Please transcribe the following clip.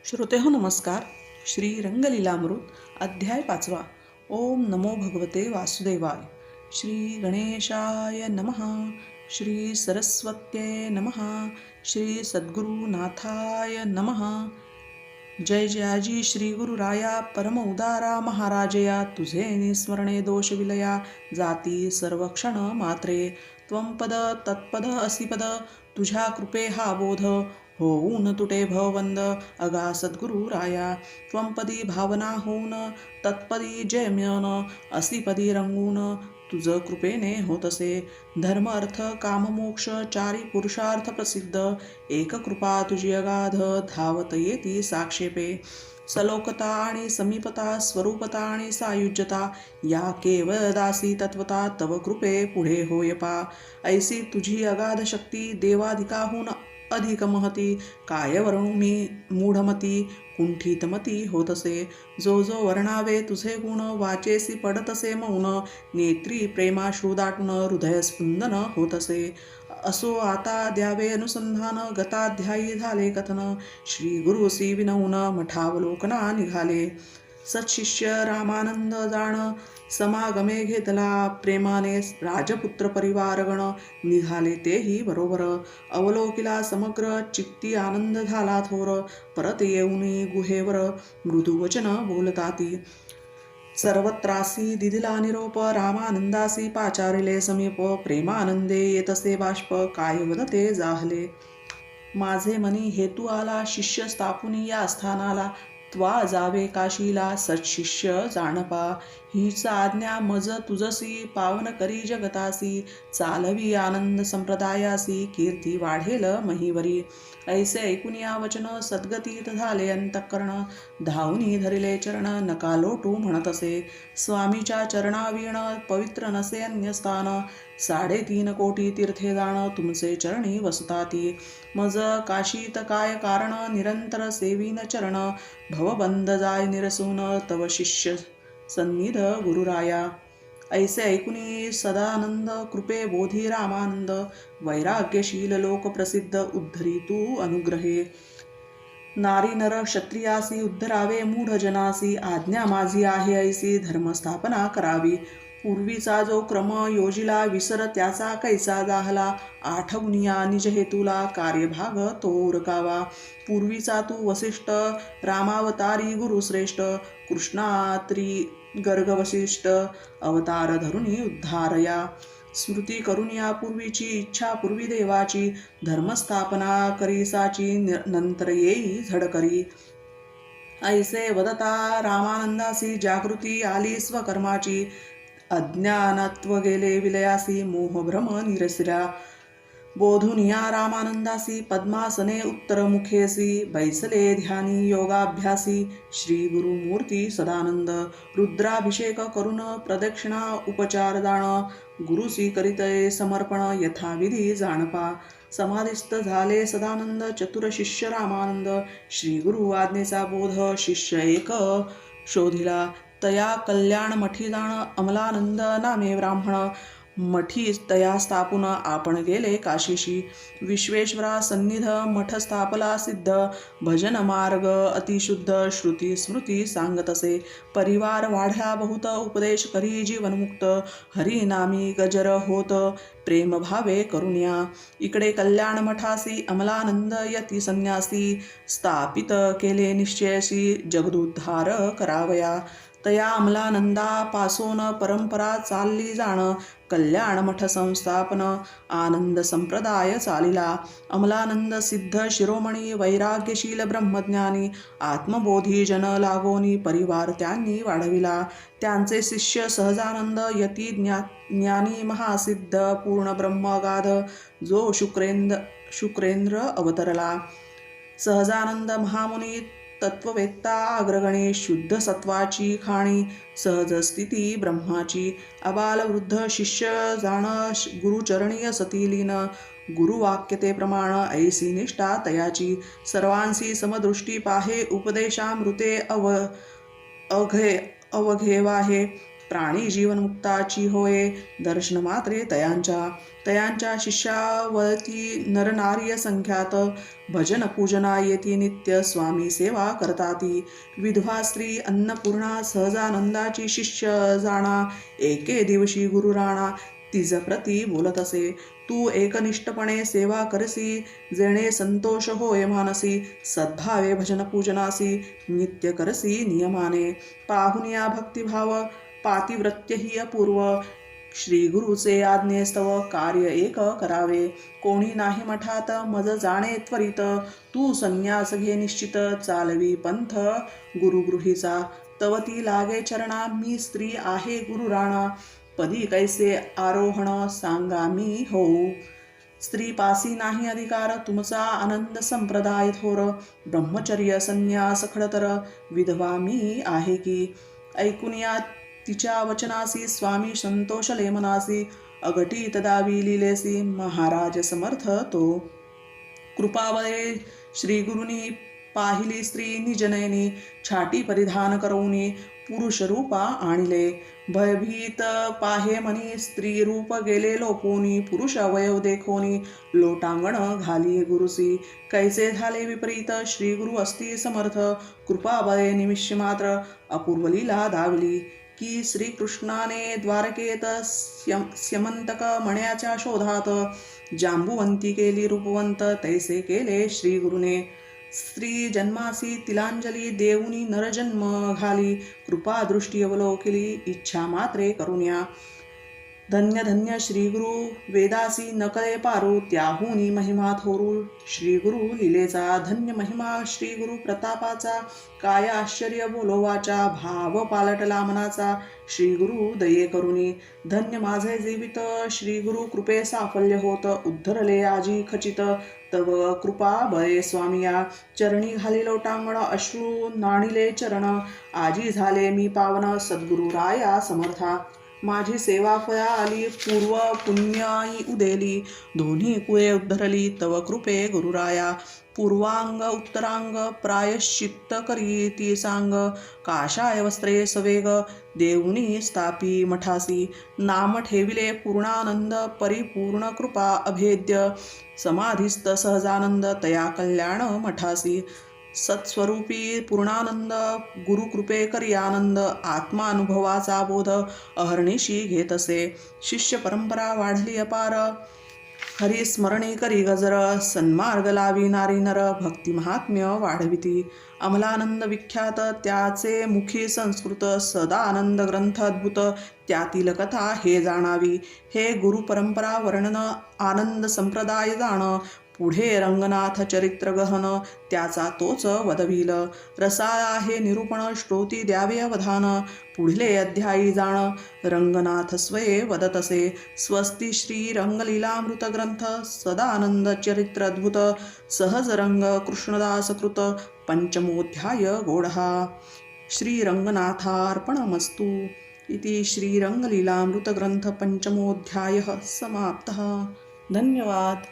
श्रोतेहो नमस्कार. श्री रंगलीलामृत अध्याय 5. ओम नमो भगवते वासुदेवाय. श्री गणेशाय नमः. श्री सरस्वत्ये नमः. श्री सद्गुरुनाथाय नमः. जय जयाजी श्री गुरुराया परम उदारा महाराजया. तुझे निस्मरणे दोष विलया जाती सर्व क्षण मात्रे. त्वंपद तत्पद असिपद तुझ्या कृपे हा बोध होऊन तुटे भववंद अगा सद्गुरु राया. त्वंपदी भावना होऊन तत्पदी जय मिळन असिपदी रंगून तुझ कृपेने होतसे. धर्म अर्थ काम मोक्ष चारी पुरुषार्थ प्रसिद्ध एक कृपा तुझी अगाध धावत येती साक्षेपे. सलोकता आणि समीपता स्वरूपता आणि सायुज्यता या केवळ दासी तत्वता तव कृपे पुढे होय पा. ऐसी तुझी अगाध शक्ती देवाधिकाहून अधिक महती. काय वर्णू मी मूढमती कुंठितमती होतसे. जो जो वर्णावे तुझे गुण वाचेसी पडतसे मौन. नेत्री प्रेमाश्रू दाटून हृदय स्पंदन होतसे. असो आता द्यावे अनुसंधान गताध्यायी झाले कथन. श्री गुरुसी विनवून मठावलोकना निघाले. सत्शिष्य रामानंद जाण समागमे घेतला प्रेमाने. राजपुत्र परिवारगण निघाले तेही बरोबर. अवलोकिला समग्र चित्ती आनंद झाला थोर. परत येऊनी गुहेवर मृदुवचन बोलताती. सर्वत्रासी दिदिला निरोप रामानंदासी पाचारिले समीप. प्रेमानंदे येतसे बाष्प काय वदते जाहले. माझे मनी हेतू आला शिष्य स्थापुनी या स्थानाला. त्वा जावे काशीला सत्शिष्य जाणपा. हीच आज्ञा मज तुझसी पावन करी जगतासी. चालवी आनंद संप्रदायासी कीर्ती वाढेल महीवरी. ऐसे ऐकून या वचन सद्गतीत झाले अंतःकरण. धावनी धरिले चरण नका लोटू म्हणतसे. स्वामीच्या चरणावीण पवित्र नसे अन्य स्थान. 3.5 कोटी तीर्थे जाण तुमचे चरणी वसताती. मज काशीत काय कारण निरंतर सेवीन चरण. भवबंध जाय निरसून तव शिष्य सन्निध गुरुराया. ऐसे ऐकुनी सदानंद कृपे बोधी रामानंद. वैराग्यशील लोक प्रसिद्ध उद्धरी तू अनुग्रहे. नारी नर क्षत्रियासी उद्धरावे मूढ जनासी. आज्ञा माझी आहे ऐसी धर्मस्थापना करावी. पूर्वीचा जो क्रम योजिला विसर त्याचा कैसा जाहला. आठवनिया निज हेतूला कार्यभाग तो उरकावा. पूर्वीचा तू वसिष्ठ रामावतारी गुरुश्रेष्ठ. कृष्णात्री गर्ग वसिष्ठ अवतार धरुनी उद्धारया. स्मृती करून या पूर्वीची इच्छा पूर्वी देवाची. धर्मस्थापना करीसाची नंतर येई झडकरी. ऐसे वदता रामानंदासी जागृती आली स्वकर्माची. अज्ञानत्व गेले विलयासी मोहभ्रम निरसिरा. बोधून या रामानंदासी पद्मासने उत्तरमुखेसी. बैसले ध्यानी योगाभ्यासी श्री गुरुमूर्ती सदानंद. रुद्राभिषेक करून प्रदक्षिणा उपचार जाण. गुरुसी करीतये समर्पण यथाविधी जाणपा. समाधिस्थ झाले सदानंद चतुर शिष्य रामानंद. श्री गुरु आज्ञेचा बोध शिष्य एक शोधिला. तया कल्याण मठी जाण अमलानंद नामे ब्राह्मण. मठी तया स्थापून आपण गेले काशीशी. विश्वेश्वरा सन्निध मठ स्थापला सिद्ध. भजन मार्ग अतिशुद्ध श्रुती स्मृती सांगतसे. परिवार वाढला बहुत उपदेश करी जीवनमुक्त. हरिनामी गजर होत प्रेम भावे करुण्या. इकडे कल्याण मठासी अमलानंद यती संन्यासी. स्थापित केले निश्चयसी जगदुद्धार करावया. तया अमलानंदापासून परंपरा चालली जाण. कल्याण मठ संस्थापन आनंद संप्रदाय चालिला. अमलानंद सिद्ध शिरोमणी वैराग्यशील ब्रह्मज्ञानी. आत्मबोधी जन लागोनी परिवार त्यांनी वाढविला. त्यांचे शिष्य सहजानंद यती ज्ञानी महासिद्ध पूर्ण ब्रह्मगाध जो शुक्रेंद्र अवतरला. सहजानंद महामुनी तत्ववेत्ता अग्रगणी. शुद्ध सत्वाची खाणी सहज स्थिती ब्रह्माची. अबाल वृद्ध शिष्य जाण गुरुचरणीय सतीलीन. गुरुवाक्यते प्रमाण ऐसी निष्ठा तयाची. सर्वांसी समदृष्टी पाहे उपदेशामृते अवघे वाहे. प्राणी जीवनमुक्ताची होय दर्शन मात्रे तयांच्या शिष्यावरती नरनार्य संख्यात भजन पूजना येती नित्य स्वामी सेवा करताती विधवा स्त्री अन्नपूर्णा सहजानंदाची शिष्य जाणा एके दिवशी गुरु राणा तिज प्रती बोलत असे तू एकनिष्ठपणे सेवा करसी जेणे संतोष होय मानसी सद्भावे भजन पूजनासी नित्य करसी नियमाने पाहुन या भक्तिभाव पातिव्रत्य ही अपूर्व श्री गुरुचे आज्ञेस्तव कार्य एक करावे कोणी नाही मठात मज जाणे त्वरित तू संन्यास घे निश्चित चालवी पंथ गुरुगृहीचा तवती लागे चरणा मी स्त्री आहे गुरु राणा पदी कैसे आरोहण सांगा मी होऊ स्त्री पासी नाही अधिकार तुमचा आनंद संप्रदाय थोर ब्रह्मचर्य संन्यास खडतर विधवा मी आहे की ऐकून या तिच्या वचनासी स्वामी संतोषले मनासी अगटी तदावी लिलेसी महाराज समर्थ तो कृपावळे श्री गुरुनी पाहिली स्त्री निजनयनी छाटी परिधान करवनी पुरुष रूपा आणले भयभीत पाहे मनी स्त्री रूप गेले लोपोनी पुरुष अवयव देखोनी लोटांगण घाली गुरुसी कैसे झाले विपरीत श्री गुरु असती समर्थ कृपाबळे निमिष मात्र अपूर्व लीला दावली की श्रीकृष्णाने द्वारकेत स्यमंतक मण्याच्या शोधात जांबुवंती केली रूपवंत तैसे केले श्री गुरुने स्त्री जन्मासी तिलांजली देऊनी नरजन्म घाली कृपा दृष्टी अवलोकिली इच्छा मात्रे करुण्या धन्य धन्य श्री गुरु वेदासी नकळे पारू त्याहुनी महिमा थोरू श्री गुरु लिलेचा धन्य महिमा श्री गुरु प्रतापाचा काय आश्चर्य बोलोवाचा भाव पालटला मनाचा श्री गुरु दये करुणी धन्य माझे जीवित श्री गुरु कृपे साफल्य होत उद्धरले आजी खचित तव कृपा बळे स्वामिया चरणी घाली लोटांगण अश्रू नाणिले चरण आजी झाले मी पावन सद्गुरु राया समर्था माझी सेवा फळा आली पूर्व पुण्याई उदेली दोन्ही कुळे उद्धरली तव कृपे गुरुराया पूर्वांग उत्तरांग प्रायश्चित्त करीती सांग काशाय वस्त्रे सवेग देऊनी स्थापी मठासी नाम ठेविले पूर्णानंद परिपूर्ण कृपा अभेद्य समाधिस्थ सहजानंद तया कल्याण मठासी सत्स्वरूपी पूर्णानंद गुरुकृपे करी आनंद आत्मानुभवाचा बोध अहर्निशी घेत असे शिष्य परंपरा वाढली अपार हरिस्मरणी करी गजर सन्मार्ग लावी नारी नर भक्ती महात्म्य वाढविती अमलानंद विख्यात त्याचे मुखी संस्कृत सदानंद ग्रंथ अद्भुत त्यातील कथा हे जाणावी हे गुरु परंपरा वर्णन आनंद संप्रदाय जाण पुढे रंगनाथ चरित्र गहन त्याचा तोच वदविल रसाळ आहे निरूपण श्रोती द्यावे अवधान पुढले अध्यायी जाण रंगनाथ स्वये वदत असे स्वस्ती श्री रंगलीलामृत ग्रंथ सदानंद चरित्र अद्भुत सहज रंग कृष्णदास कृत पंचमोध्याय गोढा श्री रंगनाथार्पणमस्तु इति श्री रंगलीलामृत ग्रंथ पंचमोध्यायः समाप्तः धन्यवाद।